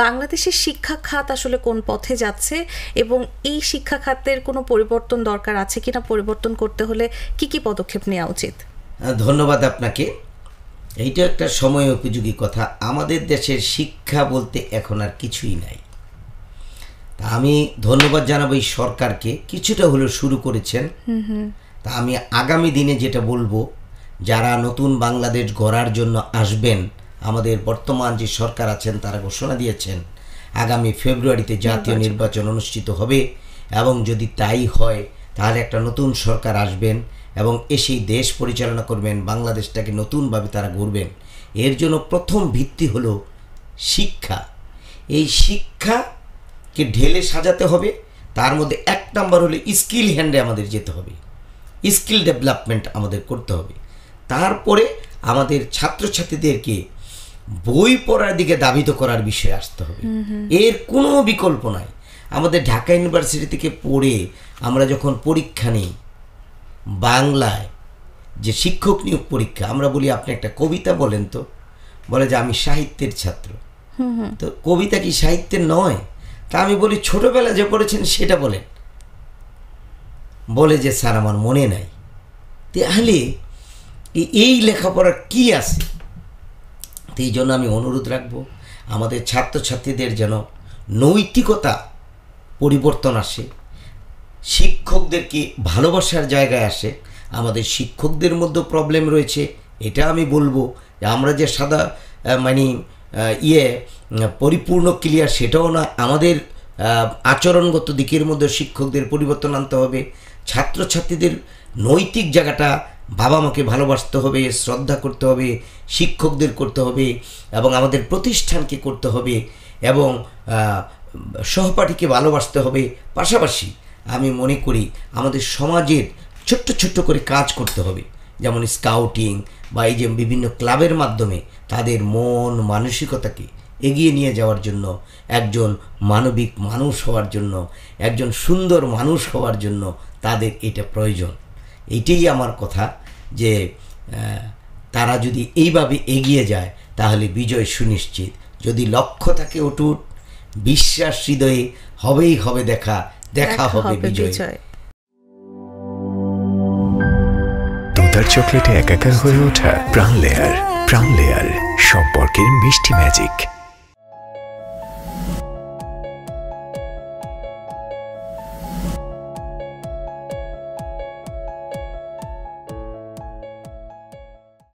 বাংলাদেশের শিক্ষা খাত আসলে কোন পথে যাচ্ছে এবং এই শিক্ষা খাতের কোনো পরিবর্তন দরকার আছে কিনা, পরিবর্তন করতে হলে কি কি পদক্ষেপ নেওয়া উচিত? ধন্যবাদ আপনাকে। এইটা একটা সময় উপযোগী কথা। আমাদের দেশের শিক্ষা বলতে এখন আর কিছুই নাই। তা আমি ধন্যবাদ জানাবো এই সরকারকে, কিছুটা হলেও শুরু করেছেন। তা আমি আগামী দিনে যেটা বলবো, যারা নতুন বাংলাদেশ গড়ার জন্য আসবেন, আমাদের বর্তমান যে সরকার আছেন তারা ঘোষণা দিয়েছেন আগামী ফেব্রুয়ারিতে জাতীয় নির্বাচন অনুষ্ঠিত হবে, এবং যদি তাই হয় তাহলে একটা নতুন সরকার আসবেন এবং এসেই দেশ পরিচালনা করবেন, বাংলাদেশটাকে নতুনভাবে তারা গড়বেন। এর জন্য প্রথম ভিত্তি হলো শিক্ষা। এই শিক্ষাকে ঢেলে সাজাতে হবে। তার মধ্যে এক নম্বর হলো স্কিল হ্যান্ডে আমাদের যেতে হবে, স্কিল ডেভেলপমেন্ট আমাদের করতে হবে। তারপরে আমাদের ছাত্রছাত্রীদেরকে বই পড়ার দিকে ধাবিত করার বিষয়ে আসতে হবে। এর কোনো বিকল্প নাই। আমাদের ঢাকা ইউনিভার্সিটি থেকে পড়ে আমরা যখন পরীক্ষা নিই বাংলায়, যে শিক্ষক নিয়োগ পরীক্ষা, আমরা বলি আপনি একটা কবিতা বলেন তো, বলে যে আমি সাহিত্যের ছাত্র। তো কবিতা কি সাহিত্যের নয়? তা আমি বলি ছোটবেলা যে পড়েছেন সেটা বলেন। বলে যে স্যার আমার মনে নাই। তাহলে এই লেখাপড়ার কি আছে? তো এই জন্য আমি অনুরোধ রাখবো আমাদের ছাত্রছাত্রীদের যেন নৈতিকতা পরিবর্তন আসে, শিক্ষকদেরকে ভালোবাসার জায়গায় আসে। আমাদের শিক্ষকদের মধ্যে প্রবলেম রয়েছে, এটা আমি বলবো যে আমরা যে সাদা মানে পরিপূর্ণ ক্লিয়ার সেটাও না। আমাদের আচরণগত দিকের মধ্যে শিক্ষকদের পরিবর্তন আনতে হবে। ছাত্রছাত্রীদের নৈতিক জায়গাটা, বাবা মাকে ভালোবাসতে হবে, শ্রদ্ধা করতে হবে, শিক্ষকদের করতে হবে, এবং আমাদের প্রতিষ্ঠানকে করতে হবে, এবং সহপাঠীকে ভালোবাসতে হবে। পাশাপাশি আমি মনে করি আমাদের সমাজের ছোট্ট ছোট্ট করে কাজ করতে হবে, যেমন স্কাউটিং বা এই যে বিভিন্ন ক্লাবের মাধ্যমে তাদের মন মানসিকতাকে এগিয়ে নিয়ে যাওয়ার জন্য, একজন মানবিক মানুষ হওয়ার জন্য, একজন সুন্দর মানুষ হওয়ার জন্য তাদের এটা প্রয়োজন। এইটাই আমার কথা, যে তারা যদি এইভাবে এগিয়ে যায় তাহলে বিজয় সুনিশ্চিত। যদি লক্ষ্য থাকে অটুট, বিশ্বাস হৃদয়ে, হবেই হবে দেখা হবে বিজয়। দুধার চকলেটে একাকার হয়ে ওঠা প্রাণ লেয়ার, সম্পর্কের মিষ্টি ম্যাজিক।